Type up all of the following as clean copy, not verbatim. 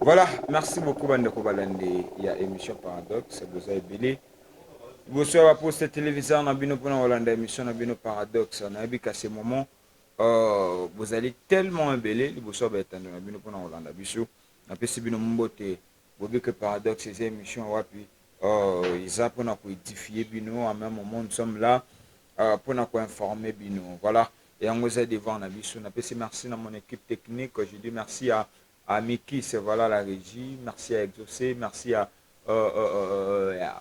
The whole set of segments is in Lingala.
Voilà, merci beaucoup Bandeko Balande. Il y a émission Paradoxe, vous avez belé. Vous savez pour cette télévision, on a bien pour Hollande émission, on a bien Paradoxe. On a vu qu'à ce moment, vous allez tellement belé, vous savez attendre, on a bien pour Hollande. Bisous, on a pu subir nos beauté. Vous voyez que Paradoxe, ces émissions, puis ils ont pour nous édifier, bino, en même moment, nous sommes là pour nous informer, bino. Voilà, et on vous a devant, on a bisous, on a pu merci à mon équipe technique. Je dis merci à Miki, c'est voilà la régie. Merci à Exaucé, merci à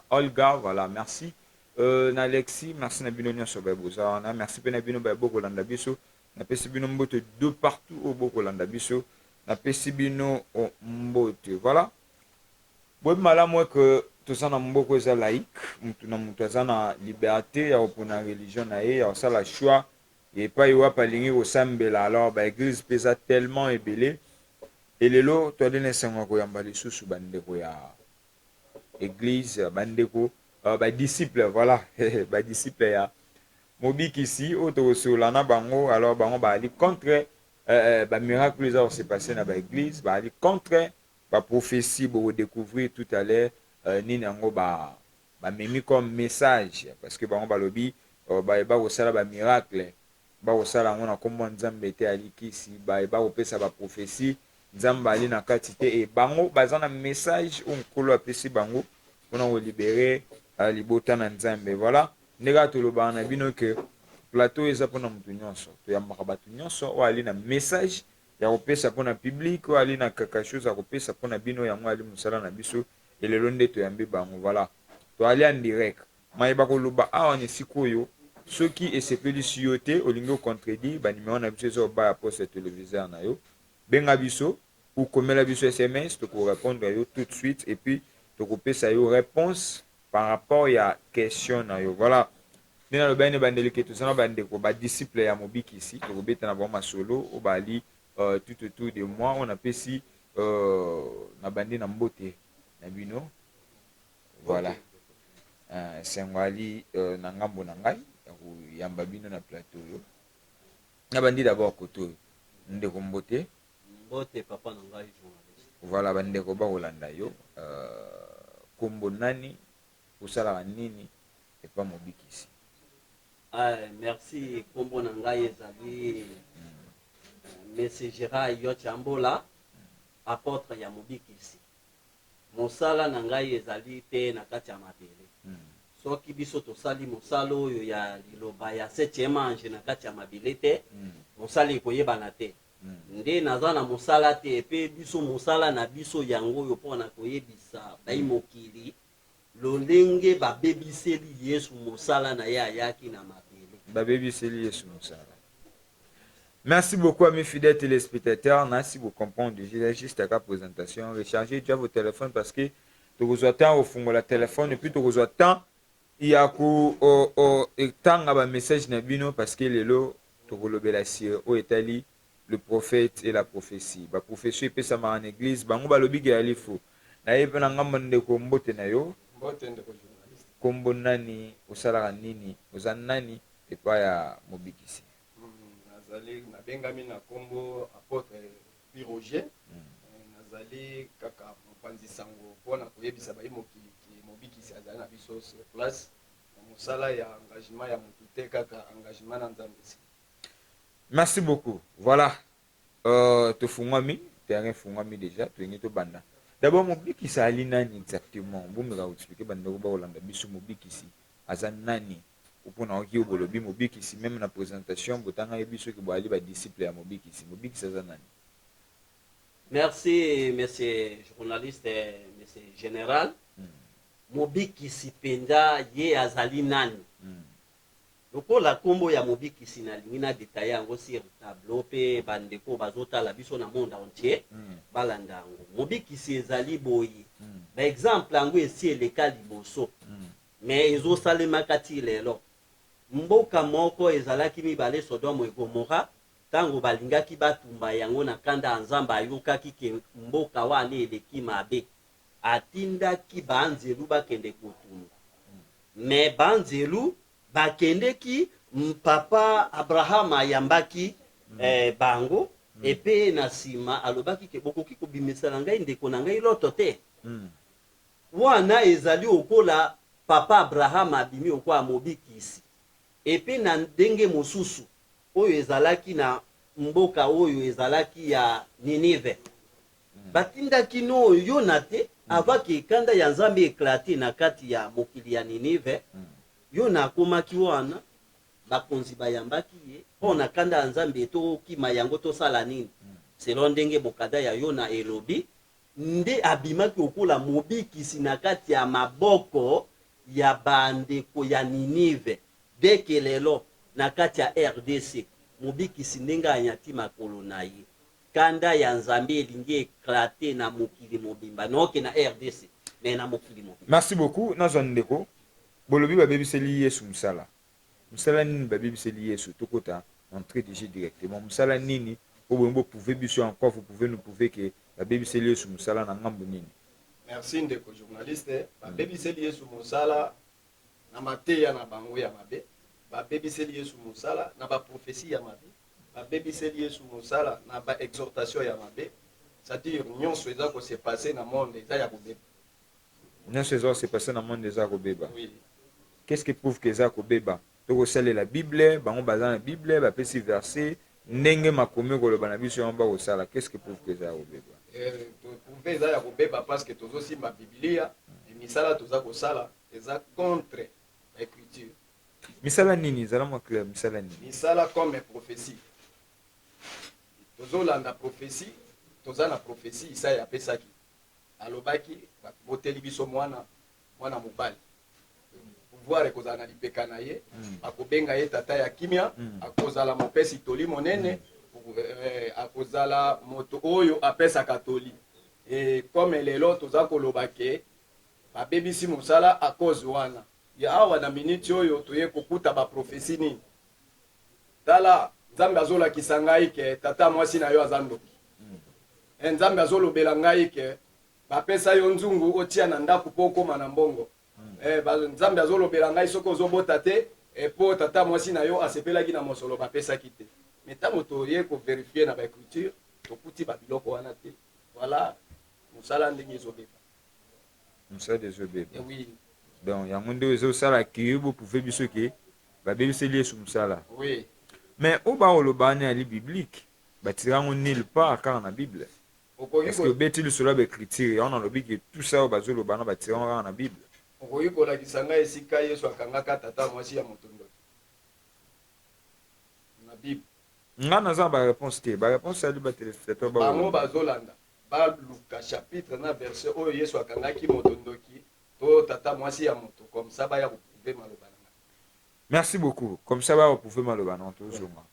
Olga, voilà, merci. Alexis, merci Nabino sur Bebozana, merci Penabino Bebo Landa Biso, na Pesibino Mbote de partout au Boko Landa Biso, na Pesibino au Mbote, voilà. Bon, moi que tout ça na mboko eza laïque, mutu na mutu aza na liberté ya opona religion na ye, ya osala choix, et pas yoa palingi kosambela, alors ba église pesa tellement ebele. Elelo toali nesengo koyamba lisusu bandeko ya église bandeko disciple voilà disciple ya mobikisi oyo tokosola na bango, alors bango baali contre miracle eza se passé na baéglise, baali contre baprophétie bokodécouvrir tout à l'heure nini yango bamemi comme message, parce que bango balobi bayeba kosala bamiracle, bakosala yango na nkombo nzambe te alikisi, bayeba kopesa baprophétie nzambe ali na kati te, e bango baza na message oyo nkolo apesi bango mpona kolibere libota na nzambe. Voilà ndenge kaka tolobaka na bino ke plateau eza mpona motu nyonso, toyambaka bato nyonso oyo ali na message ya kopesa mpona publike, oyo ali na kaka chose ya kopesa mpona bino, yango ali mosala na biso elelo nde toyambi bango. Voilà, toali en direct mayeba koloba awa na esika oyo soki esepelisi yo te olingi ocontredire banimero na biso eza obaya poste téléviseur na yo, benga biso ou komela biso SMS, répondre yo tout de suite, et puis tokopesa yo réponse par rapport ya question na yo. Voilà, ndena loba ene bandeli ke tozana bandeko badisciple ya mobikisi tokobeta na bango masolo oyo bali tout autour de moi, on apesi na bandi na mbote na bino. Voilà, esengo ali na ngambo na ngai ya koyamba bino na plateau oyo na bandi d'abord koto oyo ndeko mbote Mbote papa na ngai journaliste. Voilà, bandeko bakolanda yo kombo nani, osalaka nini epa mobikisi? Merci kombo na ngai ezali Monsieur Gérard Yochambola, apôtre ya mobikisi. Mosala na ngai ezali te na kati ya mabele. Soki biso tosali mosala oyo ya liloba ya 7e ange na kati ya mabele te, mosala ekoyebana te. Nde naza na mosala te, epe biso mosala na biso yango oyo mpona koyebisa bai mokili lolenge babebiseli Yesu mosala na ye ayaki na mabele. Babebiseli Yesu mosala. Merci beaucoup amis fidèles téléspectateurs, merci pour comprendre juste à la présentation. Rechargez déjà vos téléphones parce que tu reçois temps au fond de la téléphone et puis tu reçois temps il y a coup temps à message na bino parce que les lots tu relobela sur au Italie le prophète et la prophétie. Ba prophétie peut ça en église, bango balobi ke ali fou. Na yepe na ngamba ndeko mbote na yo. Mbote ndeko journaliste. Kombo nani osala nini oza nani epa ya mobikisi? Nazali nabengami na kombo apôtre Roger. Nazali kaka mopanzi sango mpona koyebisa bayi mokili mobikisi azali na biso sur place na mosala ya engagement ya motu te kaka engagement na nzambe. Merci beaucoup. Voilà, tofungwami terrain fungwami déjà toyingi tobanda. D'abord mobikisi ali nani exactement? Bomeka koexpliquer bandeko bakolanda biso mobikisi aza nani opona oki obolobi mobikisi, même na présentation botanga yebi soki boali badisciple ya mobikisi. Mobikisi aza nani? Merci monsieur journaliste, monsieur général. Mobikisi penza ye azali nani? Lokola kombo ya mobikisi nalingi na detail yango sur tableau pe bandeko bazotala biso na monde entier balanda yango. Mobikisi ezali boye ba exemple yango esi eleka liboso mais ezosalemaka ti lelo. Mboka moko ezalaki mibale Sodome et Gomora, tango balingaki batumba yango na kanda ya Nzambe ayokaki ke mboka wana eleki mabe, atindaki banzelu bakende kotumba. Mais banzelu bakendeki papa Abraham ayambaki bango epe na nsima alobaki ke bokoki kobimisela ngai ndeko na ngai loto te. Wana ezali okola papa Abraham abimi okola mobikisi. Epe na ndenge mosusu oyo ezalaki na mboka oyo ezalaki ya Ninive. Batindaki no Yona te avaki ekanda ya Nzambe eklate na kati ya mokili ya Ninive. Yona akomaki wana bakonzi bayambaki ye mpona kanda ya Nzambe tokima yango tosala nini. Selon ndenge bokada ya Yona elobi nde abimaki okola mobikisi na kati ya maboko ya bandeko ya Ninive. Deke lelo na kati ya RDC mobikisi ndenge anyati makolo na ye kanda ya Nzambe elingi eklate na mokili mobimba noke na RDC mais na mokili mobimba. Merci beaucoup nazwa ndeko bolobi babebiseli Yesu musala. Musala nini babebiseli Yesu tokota entrer déjà directement musala nini obombo pouvez biso encore vous pouvez nous prouver que babebiseli Yesu musala na ngambo nini. Merci ndeko journaliste. Babebiseli Yesu musala na mateya na bango ya mabe. Babebiseli Yesu musala na ba prophétie ya mabe. Babebiseli Yesu musala na ba exhortation ya mabe. C'est-à-dire nyonso eza ko se passer na monde eza ya kobeba. Nyonso eza se passer na monde eza kobeba. Oui. Qu'est-ce qui prouve que eza kobeba? Toko sala la Bible, bango baza na Bible, ba pesi verset ndenge makomi koloba na biso yamba ko sala. Qu'est-ce qui prouve que eza kobeba? Prouver eza ya kobeba parce que tozo simba Biblia et misala toza ko sala eza contre l'écriture. Misala nini zala mo clair misala nini? Misala comme prophétie. Tozo landa prophétie, toza na prophétie isa ya pesaki. Alobaki boteli biso mwana mobali. Pouvoir ekozala na lipeka na ye, akobenga ye tata ya kimia, akozala mopesi toli monene, akozala moto oyo apesa katoli. Et comme lelo toza koloba ke babebisi mosala a cause wana. Ya awa na minute oyo toye kokuta ba prophétie nini. Tala Nzambe azolakisa ngai ke tata mwasi na yo azandoki. Nzambe azolobela ngai ke bapesa yo nzungu otia na ndako po okoma na mbongo. Nzambe azolobela ngai soko ozobota te po tata mwasi na yo asepelaki na mosolo bapesaki te. Mais ntango toye kovérifier na baécriture tokuti babiloko wana te. Voilà mosala ndenge ezobeba. Mosala ezobeba. Oui. Donc yango nde ezosala ke bo pouvez biso ke babebiseli Yesu musala. Oui. Mais oba olobani ali biblique batirango nulle part car na Bible. Parce que beti sur la écriture on a lobi que tout ça bazolo bana batirango na Bible. Okoyi kolakisa ngai esika Yesu akangaka tata mwasi ya motondo na Bible. Nga naza ba réponse te ba réponse ali ba téléspectateur ba bango bazolanda ba Luka chapitre na verset oyo Yesu akangaki motondoki to tata mwasi ya moto comme ça ba ya kuprouver maloba. Merci beaucoup. Comme ça, vous pouvez maloba non tozonga.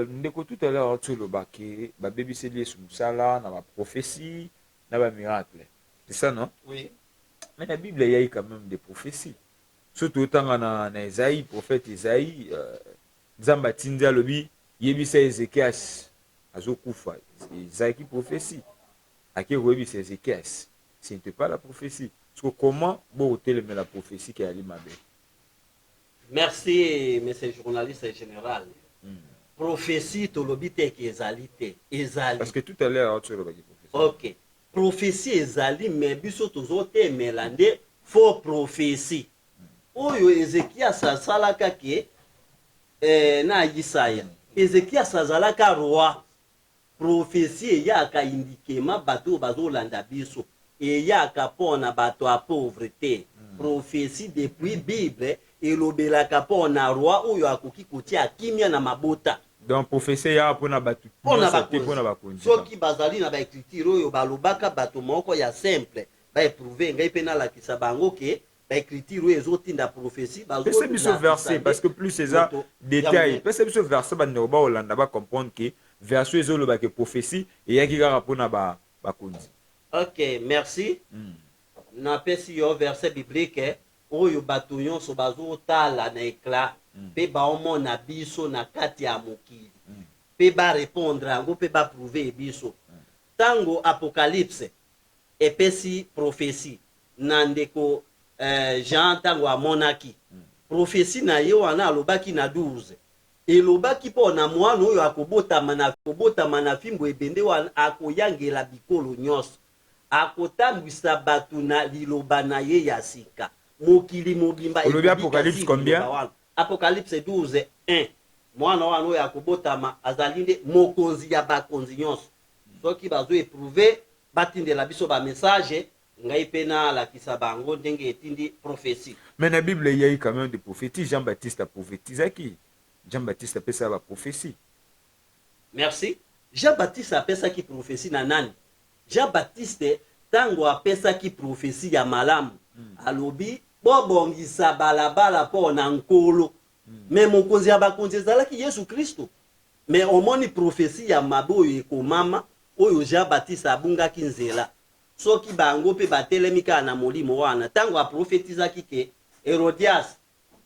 Ndeko tout à l'heure tu loba ke ba bebiseli Yesu musala na ba prophétie na ba miracle. C'est ça non? Oui. Mais la Bible il y a quand même des prophéties. Surtout autant na Isaïe, prophète Isaïe, Nzamba tindia lobi yebisa Ezekias azokufa. Isaïe qui prophétie. Aki yebisa Ezekias. Ce n'était pas la prophétie. Parce que comment bon hôtel mais la prophétie qui est ali mabe. Merci, monsieur le journaliste général. Prophétie, tolobi te ki ezali te. Ezali. Parce que tout à l'heure, tu as dit prophétie. Ok. Prophétie ezali, mais biso tozo te melande faux prophétie. Oyo Ezekias asalaka ke na Isaya. Ezekias azalaka roi. Prophétie eyaka indikema bato bazolanda biso. Eyaka pona bato a pauvreté. Prophétie depuis Bible elobelaka pona roi oyo akoki kotia kimia na mabota. Donc prophétie ya pona batu pona bakonzi. Soki bazali na ba écriture oyo balobaka bato moko ya simple ba éprouver ngai pe na lakisa bango ke ba écriture oyo ezotinda prophétie bazo. C'est biso verset parce que plus c'est ça détail. C'est biso verset ba ne ba olanda ba comprendre que verset ezoloba ke prophétie et ya ki kaka pona bakonzi. OK, merci. Na pesi yo verset biblique oyo bato nyonso bazotala na éclat pe baomona biso na kati ya mokili pe barépondre yango pe baprouve biso tango apocalypse epesi prophétie na ndeko Jean tango amonaki prophétie na ye wana alobaki na 12 elobaki mpo na mwana oyo akobotama na fimbo ebende wana akoyangela bikolo nyonso, akotambwisa bato na liloba na ye ya sika. Mokili mobimba Apocalypse combien? Apocalypse 12:1. Mwana wana oyo akobotama azali nde mokonzi ya bakonzi nyonso. Soki bazo éprouver batindela biso ba message, ngai pe nalakisa bango ndenge etindi prophétie. Mais na Bible il y a eu quand même des prophéties. Jean-Baptiste a prophétisé qui? Jean-Baptiste a fait ça la prophétie. Merci. Jean-Baptiste apesaki prophétie na nani? Jean-Baptiste tango apesaki prophétie ya malamu. Alobi bobongisa balabala po na nkolo. Mais mokonzi ya bakonzi ezalaki Yesu Kristo. Mais omoni prophétie ya maboyo ekomama oyo Jean-Baptiste abungaki nzela. Soki bango pe batelemi kaka na molimo wana tango aprofetizaki ke Herodias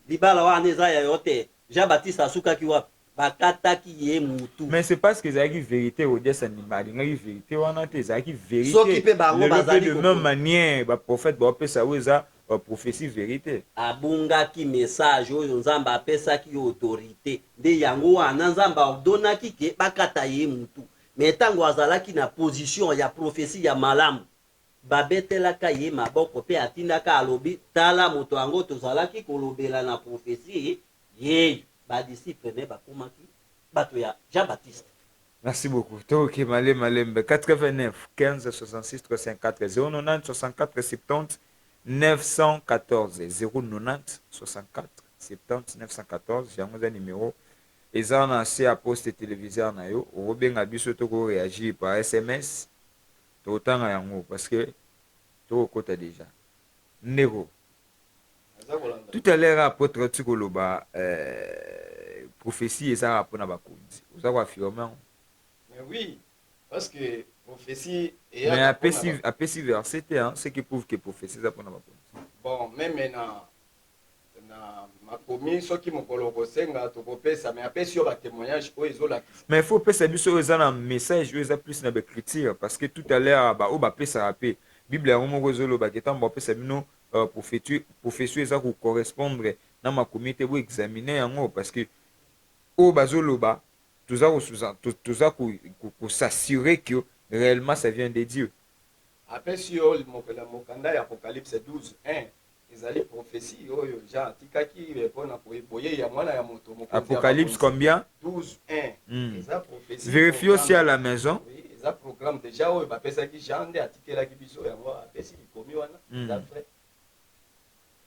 libala wana eza ya yo te, Jean-Baptiste asukaki wapi? Bakataki ye mutu. Mais c'est parce que ezalaki vérité Herodias alingaki vérité wana te, ezalaki vérité. Soki pe bango bazali de même manière ba prophète ba opesa oyo eza ba prophétie vérité. Abungaki message oyo Nzambe apesaki autorité. Nde yango wana Nzambe ordonaki ke bakata ye mutu. Mais tango azalaki na position ya prophétie ya malamu, babetelaka ye maboko pe atindaka alobi tala moto yango tozalaki kolobela na prophétie ye badisciple ne bakomaki bato ya Jean-Baptiste. Merci beaucoup. Ok, Malembe 89 15 66 354 090 64 70 914 090 64 70 914. Yango za numéro eza na se a poste téléviseur na yo obenga biso to ko réagir par SMS. Totanga yango parce que to kota déjà. Négo. Tout à l'heure apôtre Tikoloba prophétie eza pour na bakonzi. Oza kwa affirmer. Mais oui, parce que prophétie et mais apesi verset hein, ce qui prouve que prophétie eza pour na bakonzi. Bon, même na makomi soki mokolo kosenga tokopesa mais apesi yo ba témoignage oyo ezolakisa. Mais il faut pesa biso eza na message eza plus na écriture parce que tout à l'heure ba o ba pesa rapé Bible ya moko ezoloba ke tambo pesa bino prophétie eza ko correspondre na makomi te bo examiner yango parce que o bazoloba tuza ko s'assurer que réellement ça vient de Dieu. Apesi yo mokanda ya Apocalypse 12:1 ezali prophétie oyo ja tikaki pona koyeboye ya mwana ya moto mokonzi. Apocalypse combien? 12:1. Eza prophétie. Vérifiez aussi à la maison. Oui, eza programme déjà oyo bapesaki Jean nde atikelaki biso yango apesi likomi wana eza vrai.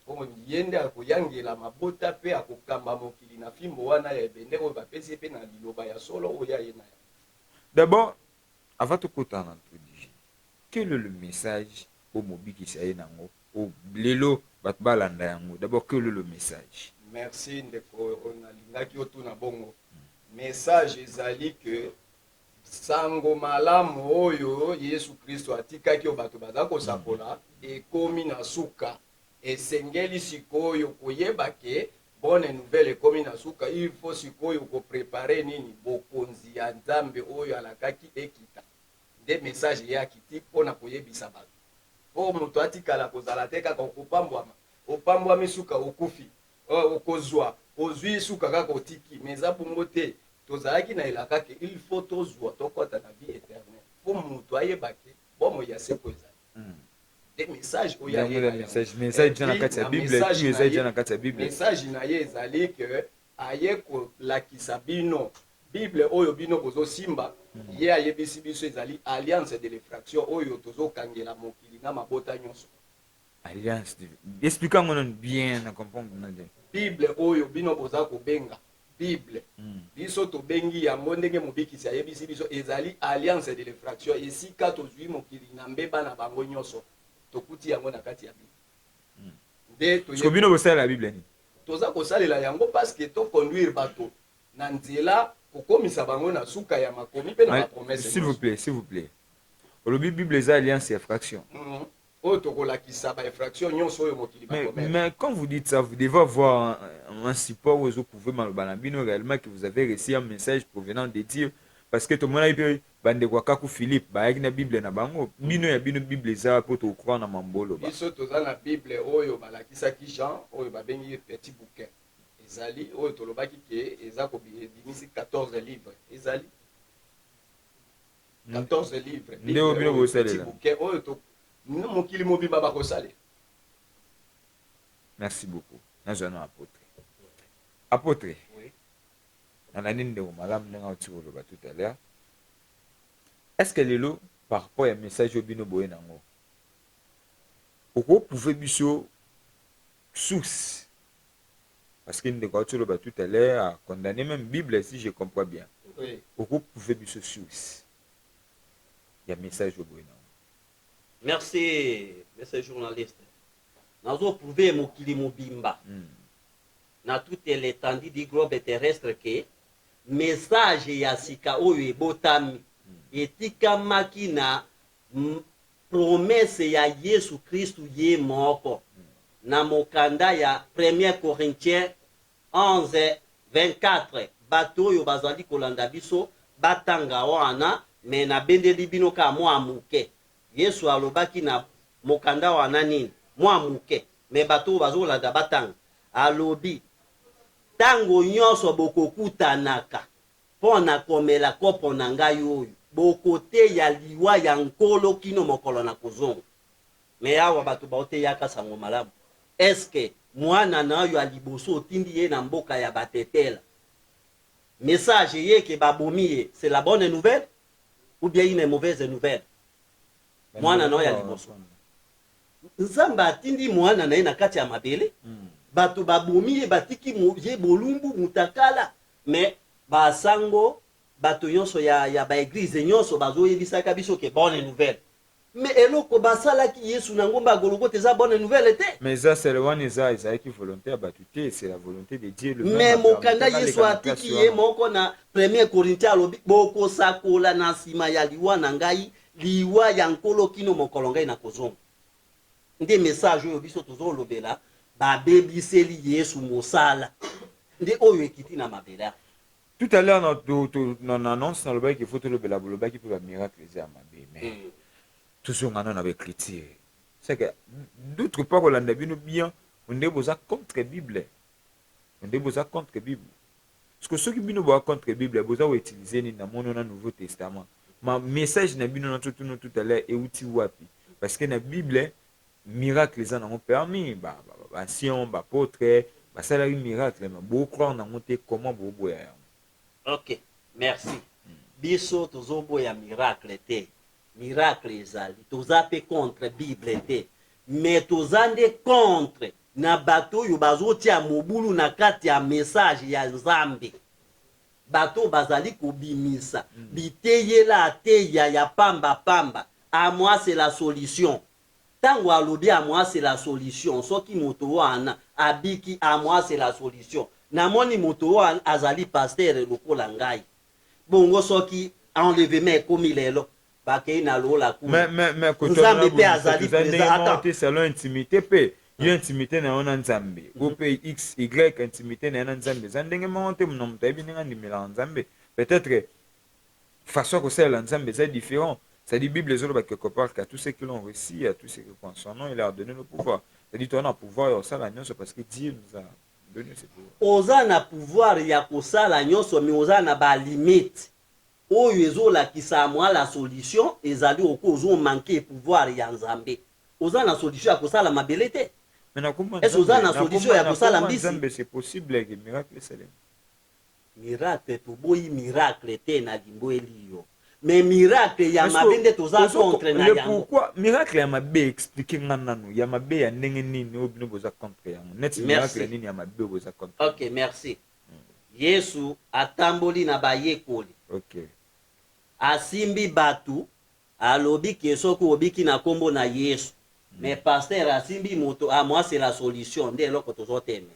Omo yende akoyangela mabota pe akokamba mokili na fimbo wana ya ebende oyo bapesi pe na liloba ya solo oyo ya yena. D'abord, avant de kotana introduire, quel est le message au mobiki saye nango au lelo batbalanda yango? D'abord, quel est le message? Merci ndeko onalingaki otuna bongo. Message ezali que sango malamu oyo Yesu Kristo atikaki bato baza kosapola ekomi na suka. Esengeli sikoyo koyeba ke bonne nouvelle ekomi na suka, il faut sikoyo ko préparer nini bokonzi ya Nzambe oyo alakaki ekita. Nde message ya kiti pona koyebisa bato. O moto atikala kozala te kaka okopambwama. Opambwami suka okufi. Okozwa ozwi suka kaka otiki meza bongo te. Tozalaki na elaka ke il faut tozwa tokota na vie éternelle. Po moto ayebake bomo ya seko ezali. Des messages où il y a message dans la Bible, message na ye ezali que aye ko la kisabino Bible oyo bino kozo simba ye ayebisi biso ezali alliance de l'effraction oyo tozo kangela mokili na mabota nyonso. Alliance. Expliquons-nous bien à comprendre. Bible oyo bino boza ko benga Bible. Biso to bengi yango ndenge mobikisi ayebisi biso ezali alliance de l'effraction esika tozwi mokili na mbeba na bango nyonso. Tokuti yango na kati ya Bible. Nde to yebino bosala la Bible ni. Toza ko salela yango parce que to conduire bato na nzela kokomisa bango na suka ya makomi pe na promesse. S'il vous plaît, s'il vous plaît. Le Bible est alliance et effraction. Mais quand vous dites ça, vous devez avoir un support où vous pouvez malbanabino réellement que vous avez reçu un message provenant de Dieu. Parce que tout le monde a dit, bande wakaku Philippe, ba na Bible na bango, bino ya bino Bible za pour te croire na mambolo ba. Biso toza na Bible oyo balakisa ki Jean oyo ba bengi petit bouquin. ezali oyo tolobaki ke eza kobimisi 14 livres ezali 14 livres nde oyo bino bosalela buke oyo mokili mobimba bakosalela. merci beaucoup nazwa na apôtre Oui. nalandi ndeko malamu ndenge oti koloba tout à l'heure est ce que lelo par rapport ya message oyo bino boye nango okoprouve biso source parce que ndeko oti koloba tout à l'heure a condamné même Bible si je comprends bien. Oui. Okoprouve biso source ya message oyo boye nango. Merci, monsieur journaliste. Nazo prouvé mokili mobimba. Na toute l'étendue du globe terrestre que message ya sika oyo ebotami etikamaki na promesse ya Yesu Kristu ye moko na mokanda ya 1 Corinthiens 11:24 bato oyo bazali kolanda biso batanga wana me na bendeli bino ka mwa muke Yesu alobaki na mokanda wana nini mwa muke me bato oyo bazolanda batanga alobi tango nyonso bokokutanaka mpo na komela kopo na ngai oyo bokoteya liwa ya nkolo kino mokolo na kozonga me awa bato baoteyaka sango malamu eske mwana na oyo aliboso otindi ye na mboka ya batetela message yeke babomi ye c'est la bonne nouvelle ou bien une mauvaise nouvelle mwana na oyo aliboso nzambe atindi mwana na ye na kati ya mabele bato babomi ye batiki ye bolumbu mutakala me basango bato nyonso ya baeglize nyonso bazoyebisaka biso ke bonne nouvelle me eloko basalaki yesu na ngomba ya golgotha eza bonne nouvelle te mais eza seulement ezalaki volonté ya bato te c'est la volonté de Dieu mais mokanda yesu atiki ye moko na 1 Corinthiens alobi bokosakola na nsima ya liwa na ngai liwa ya nkolo kino mokolo ngai na kozonga nde message oyo biso tozolobela babebiseli yesu mosala nde oyo ekiti na mabela. Tout à l'heure dans annonce dans le bail qu'il faut tout le bela qui peut la miracle les âmes mais tout ce qu'on a avec l'écriture c'est que d'autres part on l'a bien on est besoin contre Bible on est besoin contre Bible parce que ceux qui bino boire contre Bible besoin utiliser ni dans mon Nouveau Testament ma message na bino tout à l'heure et outil wapi parce que na Bible miracle les ont permis bah sion bah apôtre bah ça miracle mais beaucoup croire dans monter comment bobo ya. Ok, merci. Biso tozoboya miracle te. Miracle ezali. Tozape contre Bible te. Mais tozande contre na bato yo bazotia mobulu na kati ya message ya Nzambe. Bato bazali kobimisa. Biteyela ateya ya pamba pamba. À moi c'est la solution. Tango alobi à moi c'est la solution. Soki moto wana abiki à moi c'est la solution. Namoni moto wana azali pasteur lokola ngai bongo soki enlèvement komi lelo bakei na lola ku mais nzambe pe azali présent salon intimité pe yo intimité na ona nzambe ou pe x y intimité na ona nzambe zandenge monte mon mutabi ninga ndimela nzambe peut-être façon que c'est nzambe c'est différent ça dit Bible zolo ba quelque part qu'à tous ceux qui l'ont reçu à tous ceux qui croient son nom il a donné le pouvoir ça dit toi on a pouvoir ça la nyonso parce que Dieu nous a oza na pouvoir ya kosala nyonso mais oza na ba limite oyo ezolakisa mwa la solution ezali oko ozomanke pouvoir ya Nzambe oza na solution ya kosala mabele te est-ce oza na solution ya kosala mbisi c'est possible que miracle célèbre miracle toboyi miracle te na limbo eliyo mais miracle ya mabende toza contre na yango pourquoi miracle ya mabe expliquer ngananu ya mabe ya ndenge nini obino boza contre yango net miracle nini ya mabe boza contre. OK, merci. Yesu atamboli na bayekoli. OK. Asimbi batu alobi ke soki obiki na kombo na Yesu. Mais pasteur asimbi moto à moi c'est la solution nde eloko tozoteme.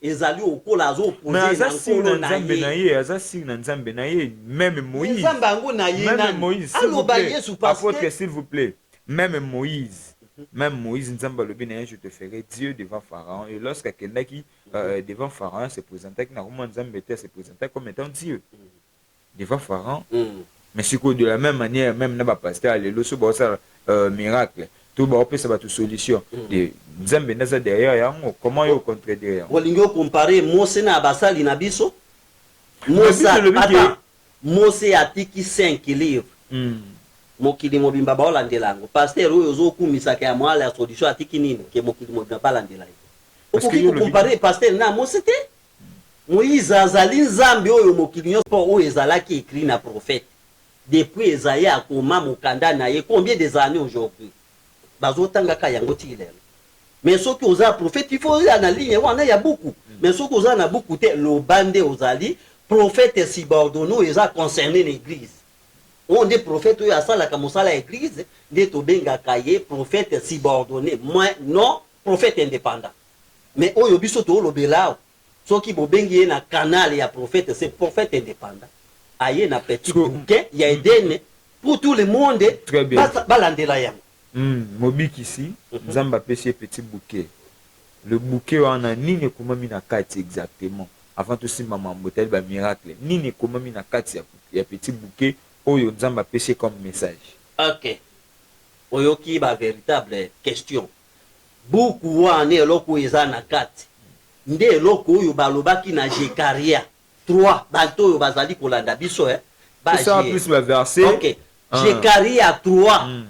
Ezali okola azoposer na nkolo na ye azasi na nzambe na ye même Moïse nzambe ango na ye même Moïse aloba Yesu apôtre s'il vous plaît même Moïse nzambe alobi na ye je te ferai Dieu devant Pharaon et lorsque kendaki devant Pharaon se présentait na comment nzambe était se présentait comme étant Dieu devant Pharaon mais c'est que de la même manière même na ba pasteur alelo so ba ça miracle to baopesa bato solution et nzambe naza derrière yango. Comment yo contredire yango? Bolingo comparer Mose na basali na biso. Bible Mose atiki 5 livres. Mokili mobimba baolandela yango. Pasteur oyo ozokumisaka ya mwala ya solution atiki nini ke mokili mobimba balandela ye. Okoki comparer pasteur na Mose te. Moïse azali nzambe oyo mokili nyonso oyo ezalaki écrit na prophète. Depuis Esaïe akoma mokanda na ye combien des années aujourd'hui? Bazotangaka yango ti lelo. Mais ceux qui osent prophète, il faut aller en ligne, il y a beaucoup. Mais ceux qui osent en beaucoup, le bande osali, prophète subordonné, ils ont concerné l'église. On dit prophète, il y a ça, la kamosala l'église, des tobenga kaye, prophète subordonné. Moi, non, prophète indépendant. Mais au yobiso to lo belao, ceux qui bobengi na canal, il y a prophète, c'est prophète indépendant. Aye na petit bouquet, il y a aidé pour tout le monde. Très bien. Balandela yango. Mobik ici, Nzamba pêché petit bouquet. Le bouquet on a nini comment mina kati exactement. Avant tout si maman motel ba miracle. Nini comment mina kati ya petit bouquet oyo Nzamba pêché comme message. OK. Oyoki ba véritable question. Beaucoup wane eloko eza na kati. Nde eloko oyo balobaki na Jekaria 3 bato oyo bazali kolanda biso Ba ça plus le verset. OK. Jekaria 3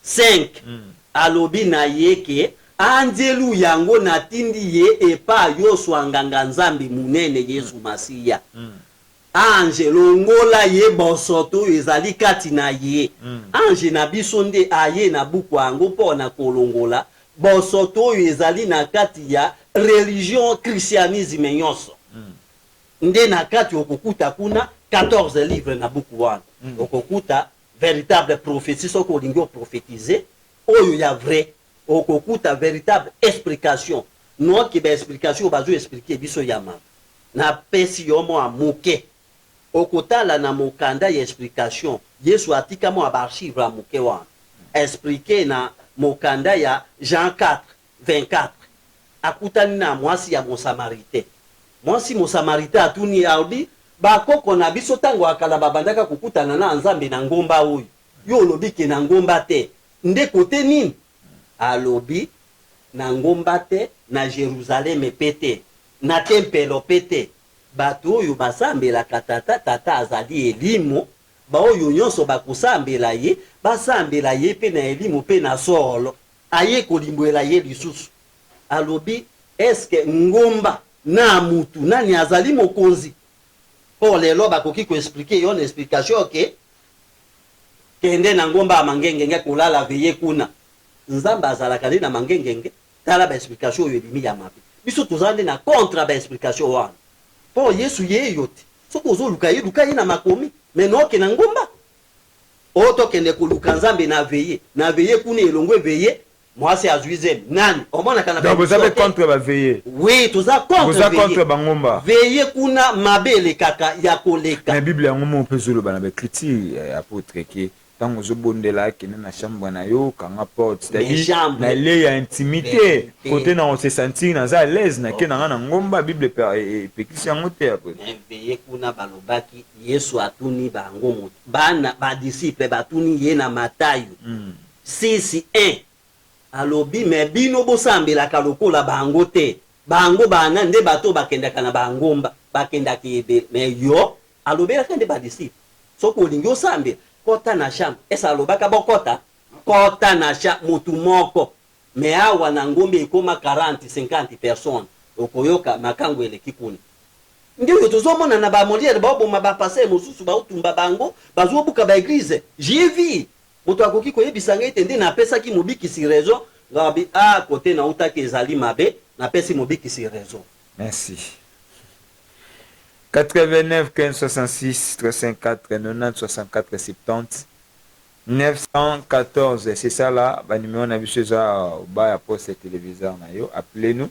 5 alobi na yeke anjelu yango natindi ye epa Yosua nganga nzambe munene Yesu Masiya. Ange longola ye bosoto ezali kati na ye. Ange na biso nde aye na buku yango pona kolongola bosoto ezali na kati ya religion christianisme nyonso. Nde na kati okokuta kuna 14 livres na buku wana. Okokuta véritable prophétie, ce qu'on dit prophétiser, oyo ya vrai, okokuta véritable explication. Non qui ba explication bazo expliquer biso yama. Na pesi yomo amuke. Okotala na mokanda ya explication. Yesu atika mo abarchive la muke wana. Expliquer na mokanda ya Jean 4 24. Akutani na mwasi ya mon Samaritain. Mwasi mon Samaritain atuni audi bakoko na biso tango akala babandaka kukutana na nzambe na ngomba oyo yo lobi ke na ngomba te nde kote nini alobi na ngomba te na Jerusalem pete na tempelo pete bato oyo basambela katata tata azali elimo ba oyo nyonso bakusambela ye basambela ye pe na elimo pe na solo aye kolimbwela ye lisusu alobi eske ngomba na mutu nani azali mokonzi. Pour les lois, bakoki ko expliquer yon explication que kende na ngomba mangengenge kula la veille kuna nzamba azala kali na mangengenge tala ba explication yo limi ya mapi biso tozande na contre ba explication wana pour Yesu ye yote soko zo luka ye na makomi mais no ke na ngomba oto kende kuluka nzambe na veille kuna elongwe veille mwasi azuize nani omona kana donc vous avez contre ba veiller. Oui, tout ça contre. Vous avez contre bangomba. Veiller kuna mabele kaka ya koleka. Mais Bible yango pe zolo bana ba critique apôtre ki tango zo bondela ki na chambre na yo kanga porte c'est-à-dire na le ya intimité côté na on se sentir na za l'aise na ke na ngomba Bible pe kisi yango te apôtre. Mais veiller kuna balobaki Yesu atuni bango moto. Bana ba disciple batuni ye na Matayo. 6:1 alobi me bino bosambela kalokola bango te bango bana nde bato bakendaka na bangomba bakendaki ebe me yo alobela kende ba disciple soko olingi osambela kota na chambre esa alobaka bokota kota na chambre mutu moko me awa na ngombe ekoma 40-50 personnes okoyoka makango eleki kuna ndio tozomona na ba moliere baboma ba passer mosusu ba utumba bango bazobuka ba église j'ai vu moto akoki koyebisa ngai tende na pesa ki mobikisi raison ngabi a côté na utaki ezali mabe na pesi mobikisi raison. Merci. 89 15 66 354 90 64 70 914 c'est ça là ba numéro na biso za ba ya poste téléviseur na yo appelez-nous.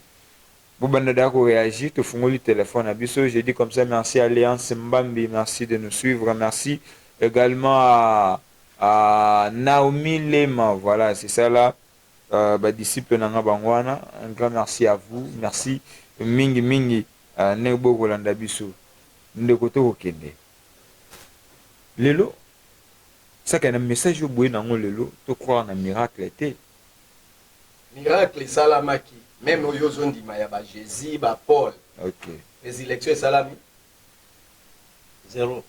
Vous bandada ko réagir te fungoli téléphone na biso je dis comme ça merci Alliance Mbambi merci de nous suivre merci également à Naomi Lema, voilà, c'est ça là, disciple Nanga Bangwana, un grand merci à vous, merci, Mingi, Nebo Rolanda Bisso, Ndekoto Okende. Lelo, ça qu'il y a un message au bout dans lelo, tu crois en un miracle, miracle esalamaki même oyo ozondima ya Jésus ba Paul. Ok. Résurrection esalami 0.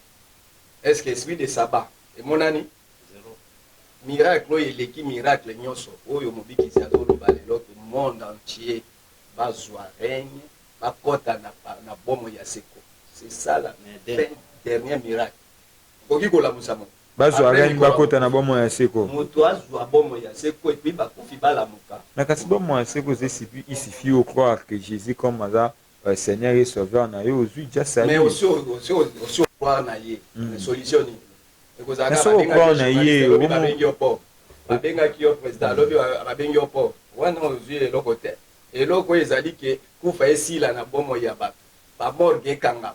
est-ce que esprit de sabbat emonani 0. miracle oyo eleki miracle nyonso oyo mobikisi azoloba lelo ke monde entier bazwa règne bakota na bomo ya seko. C'est ça la dernier miracle. Koki kolamusa mo bazwa règne bakota na bomo ya seko. Moto azwa bomo ya seko et puis bakufi balamuka. Na kasi bomo ya seko il suffit de croire que Jésus comme ça Seigneur et Sauveur na yo ozui déjà ça. Mais aussi croire na ye solution ni. Babengaki yo président alobi babengi yo pauvre wana ozwi eloko te eloko ezali ke kufa esila na bomo ya bato bamorge ekangama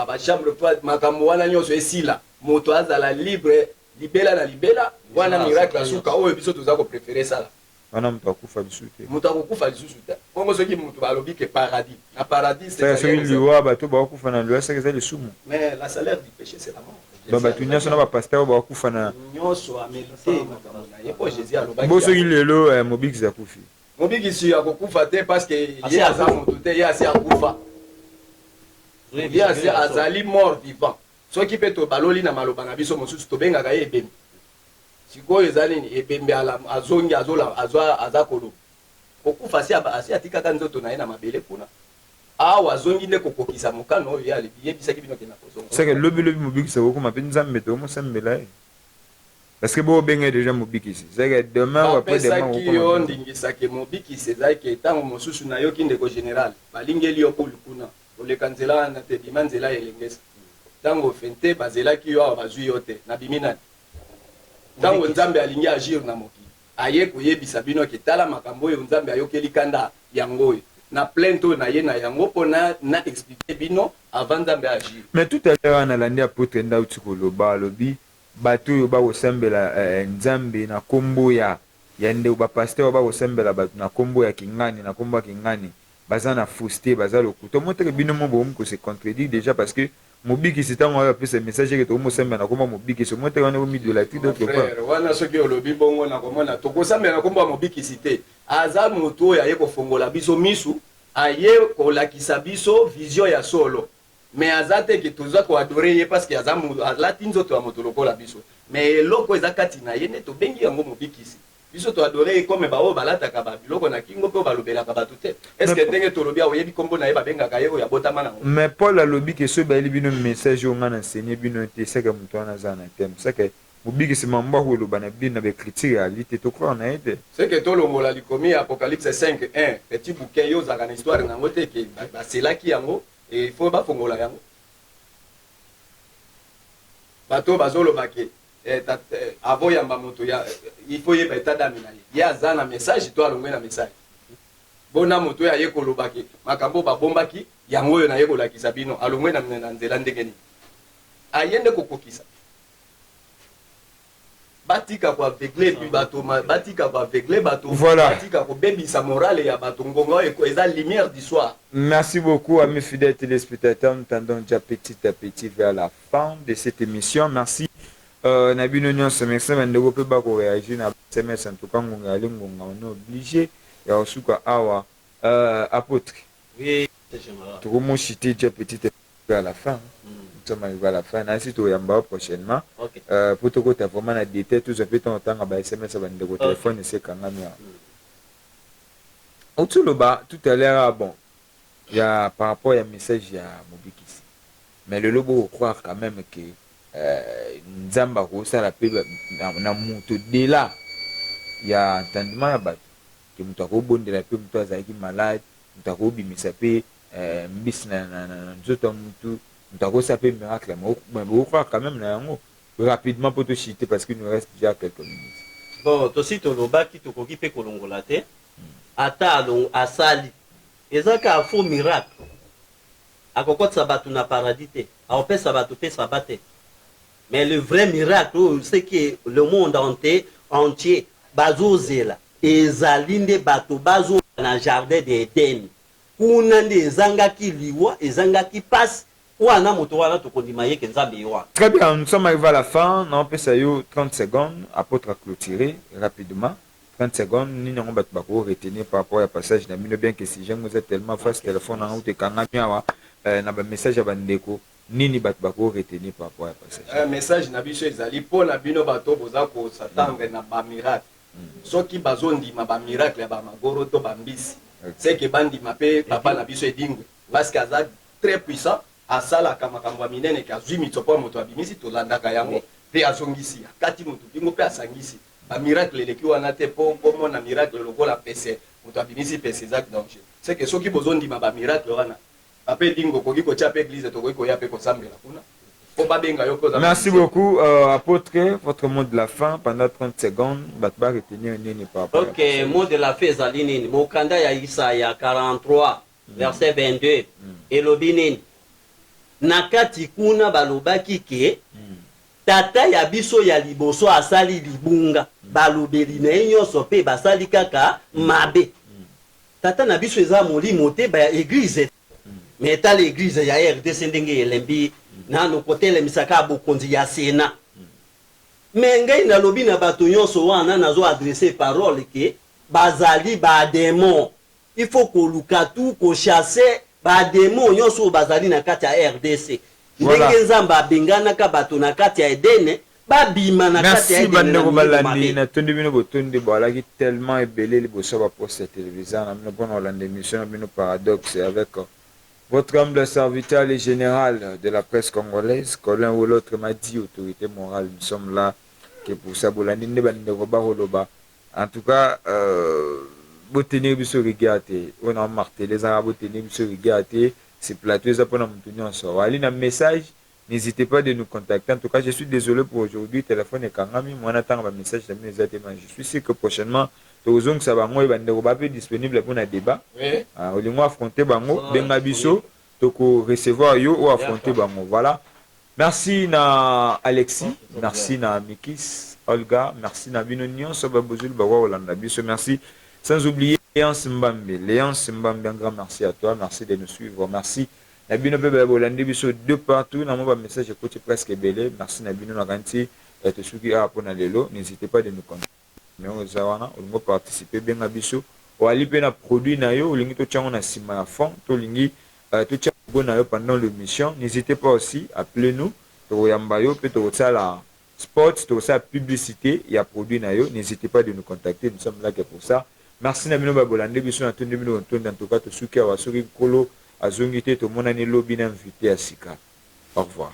bachambre froide makambo wana nyonso esila moto azala libre libela na libela wana miracle asuka oyo biso toza kopréféré sala wana moto akufa lisusu te moto akokufa lisusu te bongo soki moto balobi ke paradis na paradis soki liwa bato bakokufa na liwa seke eza lisumu mais la salaire du péché c'est la mort. Donc bato nyonso na bapasteur bakufa na nyonso amélité makambo na ye po Jésus alobaki bo soki lelo mobikisi akufi mobikisi akokufa te parce que ye aza moto te ye asi akufa ye asi azali mort vivant soki mpe tobaloli na maloba na biso mosusu tobengaka ye ebembi sikoyo eza nini ebembi azongi aza koloba kokufa asi atikaka nzoto na ye na mabele kuna awa azongi nde kokokisa mokano oyo yebisaki bino ke na kozonga seke lobilobi mobikisi akokoma mpe nzambe tomosambela ye parce que bobenga déjà mobikisi seke demain ou après demain apesaki yo ndingisaki mobikisi ezalaki ntango mosusu nayoki ndeko général balingeli yo kulu kuna oleka nzela wana te bima nzela ya elengesa ntango ofente bazelaki yo awa bazwi yo te na bimi nani ntango nzambe alingi agir na mokili aye koyebisa bino ke tala makambo oyo nzambe ayokeli kanda yango oyo na plainte oyo na ye na yango mpo na expliquer bino avant nzambe agir. Mais tout à l'heure nalandi apôtre ndauti koloba alobi bato oyo bakosambela nzambe na kombo ya ndeko bapasteur bakosambela bato na kombo ya kingani na kombo ya kingani baza na fausseté baza lokuta omoteke bino mo bokomi kose contredire déjà parce que mobikisi ntango oyo apesa message eke tokomosambela na kombo ya mobikisi omoteke wana komidolati d'autre part wana soki olobi bongo na komona tokosambela na kombo ya mobikisi te aza moto oyo aye kofongola biso misu aye kolakisa biso vision ya solo mais aza te ke toza koadore ye parce que aza alati nzoto ya moto lokola biso mais eloko eza kati na ye nde tobengi yango mobikisi biso toadore ye comme baoyo balataka babiloko na kingo mpe balobelaka bato te est ce que ndenge tolobi oyebi kombo na ye babengaka ye oyo abotama nango mais Paul alobi ke so bayeli bino message oyo nga na enseigné bino te seke moto wana aza na teme seke mobikisi mambo akoloba na bino na baécriture ya ali te tokroire na ye te seke tolongola likomi ya apocalypse 5:1 petit bouquin yo ozalaka na histoire nango te ke baselaki yango e faut bafongola yango bato bazoloba ke avoyamba moto il faut yeba état d'âme na ye aza na message to alongwe na message bona moto oyo aye koloba ke makambo babombaki yango oyo naye kolakisa bino alongwe na nzela ndenge nini aye nde kokokisa batika koaveugle epi bato batika koaveugle bato batika kobebisa morale ya bato ngonga oyo eza lumière du soir. Merci beaucoup amis fidèles téléspectateurs, nous tendons déjà petit à petit vers la fin de cette émission. Merci na bino nyonso merci bandeko mpe bakoréagir na SMS en tout cas ngonga ya lingonga on est obligé ya osuka awa apôtre oui tokomosite déjà petit à petit vers la fin. Nous sommes arrivés à la fin. Ainsi, tu vas prochainement. Pour te côté, vraiment, la détail, tout ça fait ton temps à SMS, à le téléphone, et c'est quand même. Tout à l'heure, bon, il y a par rapport à un message, il y a Mobikisi. Mais le lobo croire quand même que Nzamba, ça l'appelle, na moto de là, il y a entendement à battre. Que Moutako bon de la paix, Moutako Zaki malade, Moutako Bimisapé, Mbis na Nzoto Moutou. Ça fait miracle, mais vous croyez quand même rapidement pour te citer parce qu'il nous reste déjà quelques minutes. Bon, aussi tu l'as qui te occupé kolongolate, ata asali, et ça a faux miracle. À quoi ça bat na paradis te, à opé ça bat te sabaté. Mais le vrai miracle, c'est que le monde entier, bazozela, et zalinde bato bazo na jardin d'Éden. Kuna nde zanga ki liwa, et zanga ki passe. Très bien, nous sommes arrivés à la fin. On peut 30 secondes, apôtre à clôturer rapidement. 30 secondes nini yango bato bako retenir par rapport à passage na bino bien que si j'aime vous êtes tellement face téléphone na te kangami awa na ba message ya bandeko nini bato bako retenir par rapport à passage message na biso ezali po na bino bato boza ko s'attendre na ba miracle soki bazondima ba miracle ya ba magoro to ba mbisi c'est que bandima pe papa na biso edingwe parce que aza très puissant asala kama kamba minene ka zwi mitsopo moto abimisi to landaka yango pe azongisi kati moto bingo pe asangisi ba miracle eleki wana te po mona miracle lokola pese moto abimisi pese exact danger c'est que soki bozondima ba miracle wana ape dingo koki ko tia pe église to koki ko ya pe ko sambela kuna po ba benga yo ko. Merci beaucoup apôtre, votre mot de la fin pendant 30 secondes bato ba retenir nini par rapport OK, mot de la fin ezali nini mokanda ya Isaïa 43 verset 22 elobi nini na kati kuna balobaki ke tata ya biso ya liboso asali libunga balobeli na ye nyonso mpe basali kaka mabe tata na biso eza molimo te ba église mais ta l'église ya RDC ndenge elembi nano kotelemisaka bokonzi ya Sena mais ngai nalobi na bato nyonso wana nazo adresser parole ke bazali ba démon il faut koluka tout ko chasser ba démon nyonso bazali na kati ya RDC ndenge nzamba benganaka bato na kati ya Edene babima na kati ya Edene. Merci balandi na tondi bino botondi balaki tellement ebelé liboso ba poste téléviseur na bino pona olanda émission na bino Paradoxe avec votre humble serviteur le général de la presse congolaise Colin ou l'autre m'a dit autorité morale nous sommes là que pour ça bolandi ne bandeko ba holoba en tout cas botenir biso regardez on a martelé les arabes botenir biso regardez c'est plateau ça pour nous sur allez un message n'hésitez pas de nous contacter en tout cas je suis désolé pour aujourd'hui téléphone est kangami moi n'attends un message je suis sûr que prochainement tozong ça bango et bandeko ba peu disponible pour un débat au lieu affronter bango benga biso toko recevoir yo ou affronter bango voilà. Merci na Alexis, merci na Mikis, Olga, merci na Binonion, Sobabozul Bawa Olanda Biso, merci. Sans oublier Léance Mbambe, un grand merci à toi, merci de nous suivre, merci. Nabino Bebe Olanda Biso de partout, na mon message écoute presque belé, merci Nabino Naganti, te suki a pour lelo, n'hésitez pas de nous contacter. Mais on zawana, on participer bien à Biso, ou ali pe na produit na yo, lingi to tiango na sima à fond, to lingi tout pendant l'émission. N'hésitez pas aussi, appelez-nous. La sport, la publicité, il y a produit. N'hésitez pas de nous contacter. Nous sommes là que pour ça. Merci Nabino Babolande. En tout cas, tout ce qui a Kolo, Azongité, tout le monde a invité à Sika. Au revoir.